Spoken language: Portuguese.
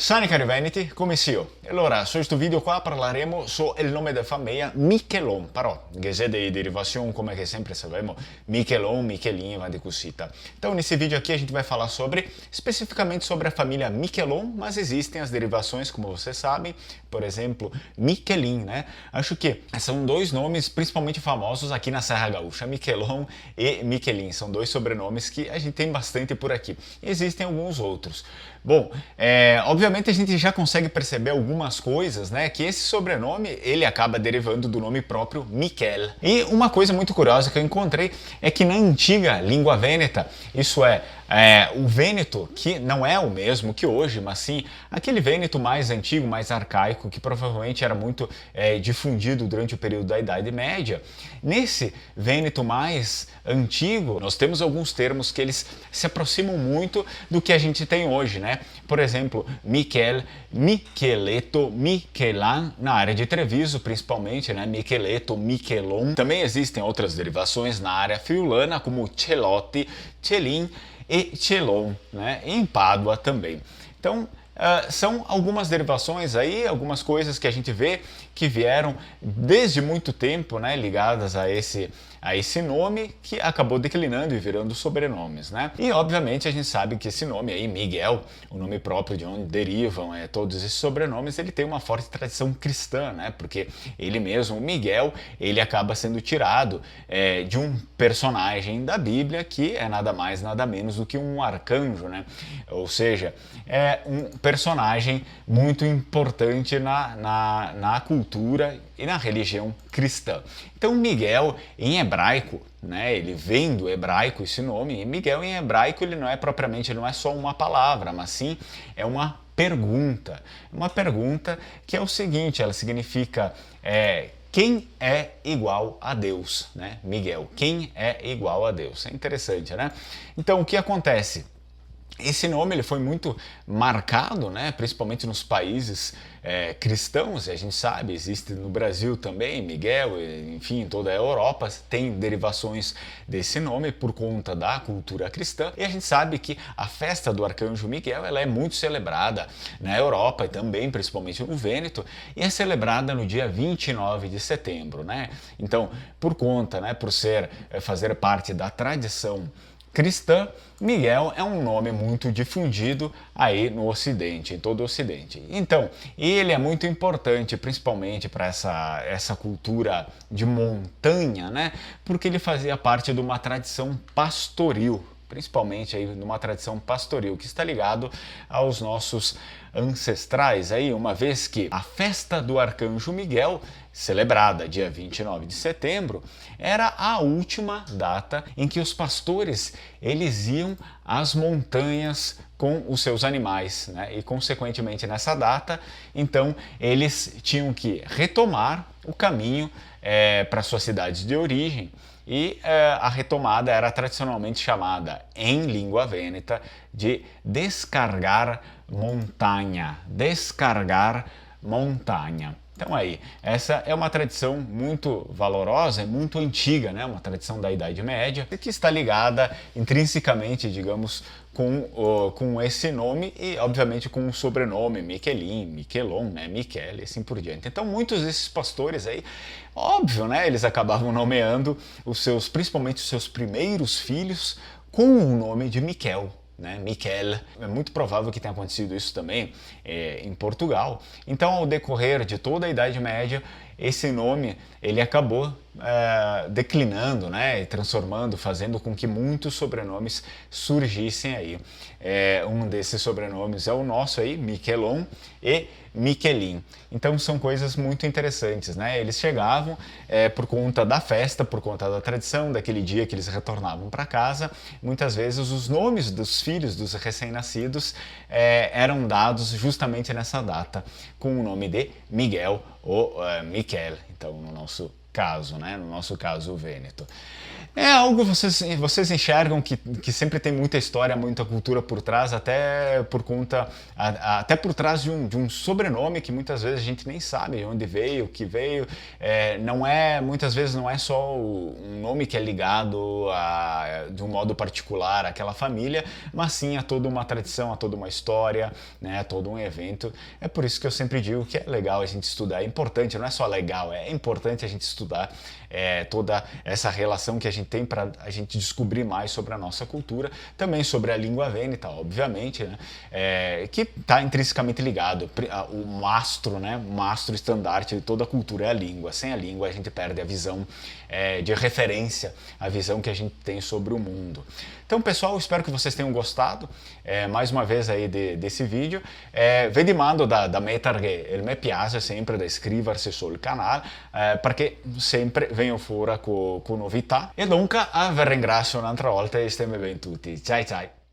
Ciao cari Veneti, come io? Allora, su questo video qua parleremo sul nome da famiglia Miquelon, però, che è di derivação, como é que sempre sabemos, Miquelon, Miquelin, vai de cosita. Então, nesse vídeo aqui a gente vai falar especificamente sobre a família Miquelon, mas existem as derivações, como vocês sabem, por exemplo, Miquelin, né? Acho que são dois nomes principalmente famosos aqui na Serra Gaúcha, Miquelon e Miquelin, são dois sobrenomes que a gente tem bastante por aqui. E existem alguns outros. Bom, obviamente a gente já consegue perceber algumas coisas, né? Que esse sobrenome, ele acaba derivando do nome próprio Miquel. E uma coisa muito curiosa que eu encontrei é que na antiga língua vêneta, isso é, o vêneto, que não é o mesmo que hoje, mas sim aquele vêneto mais antigo, mais arcaico, que provavelmente era muito difundido durante o período da Idade Média. Nesse vêneto mais antigo, nós temos alguns termos que eles se aproximam muito do que a gente tem hoje, né? Por exemplo, Miquel, Miqueleto, Miquelan, na área de Treviso principalmente, né? Miqueleto, Miquelon. Também existem outras derivações na área friulana, como Celote, Celin e Celon, né? E em Pádua também. Então, são algumas derivações aí, algumas coisas que a gente vê que vieram desde muito tempo, né, ligadas a esse nome que acabou declinando e virando sobrenomes, né? E obviamente a gente sabe que esse nome aí, Miguel, o nome próprio de onde derivam todos esses sobrenomes, ele tem uma forte tradição cristã, né? Porque ele mesmo, Miguel, ele acaba sendo tirado de um personagem da Bíblia que é nada mais, nada menos do que um arcanjo, né? Ou seja, é um personagem muito importante na cultura e na religião cristã. Então Miguel em hebraico, né, ele vem do hebraico esse nome, e Miguel em hebraico ele não é propriamente, não é só uma palavra, mas sim é uma pergunta. Uma pergunta que é o seguinte, ela significa quem é igual a Deus, né? Miguel, quem é igual a Deus? É interessante, né? Então o que acontece? Esse nome ele foi muito marcado, né, principalmente nos países cristãos, e a gente sabe, existe no Brasil também, Miguel, enfim, em toda a Europa tem derivações desse nome por conta da cultura cristã, e a gente sabe que a festa do Arcanjo Miguel ela é muito celebrada na Europa e também, principalmente no Vêneto, e é celebrada no dia 29 de setembro, né? Então, por conta, né, por fazer parte da tradição cristã, Miguel é um nome muito difundido aí no Ocidente, em todo o Ocidente. Então, ele é muito importante, principalmente para essa cultura de montanha, né? Porque ele fazia parte de uma tradição pastoril, principalmente aí numa tradição pastoril que está ligado aos nossos ancestrais aí, uma vez que a festa do Arcanjo Miguel, celebrada dia 29 de setembro, era a última data em que os pastores eles iam às montanhas com os seus animais, né? E consequentemente nessa data, então eles tinham que retomar o caminho para suas cidades de origem. E a retomada era tradicionalmente chamada, em língua vêneta, de descargar montanha. Descargar montanha. Então aí, essa é uma tradição muito valorosa, muito antiga, né? Uma tradição da Idade Média, que está ligada intrinsecamente, digamos, com esse nome e, obviamente, com o sobrenome Miquelin, Miquelon, né? Miquel e assim por diante. Então, muitos desses pastores aí, óbvio, né? Eles acabavam nomeando principalmente os seus primeiros filhos com o nome de Miquel, né? Miquel. É muito provável que tenha acontecido isso também em Portugal. Então, ao decorrer de toda a Idade Média, esse nome ele acabou declinando, né, e transformando, fazendo com que muitos sobrenomes surgissem aí. Um desses sobrenomes é o nosso aí, Miquelon e Miquelin. Então são coisas muito interessantes, né? Eles chegavam por conta da festa, por conta da tradição, daquele dia que eles retornavam para casa. Muitas vezes os nomes dos filhos dos recém-nascidos eram dados justamente nessa data, com o nome de Miguel ou Miquel, então no nosso caso, né? No nosso caso, o Vêneto. É algo que vocês enxergam que sempre tem muita história, muita cultura por trás, até por conta, até por trás de um sobrenome que muitas vezes a gente nem sabe de onde veio, que veio. Não é, muitas vezes não é só um nome que é ligado de um modo particular àquela família, mas sim a toda uma tradição, a toda uma história, né, a todo um evento. É por isso que eu sempre digo que é legal a gente estudar, é importante, não é só legal, é importante a gente estudar toda essa relação que a gente tem para a gente descobrir mais sobre a nossa cultura, também sobre a língua vêneta, obviamente, né? Que está intrinsecamente ligado. O mastro, né? O mastro estandarte de toda a cultura é a língua. Sem a língua a gente perde a visão de referência, a visão que a gente tem sobre o mundo. Então, pessoal, espero que vocês tenham gostado mais uma vez aí desse vídeo. Vi dimando da mettere il me piace sempre, da iscriversi sul canale, perché sempre vengo fuori con novità. E dunque, vi ringrazio un'altra volta e stemmi bene tutti. Ciao ciao!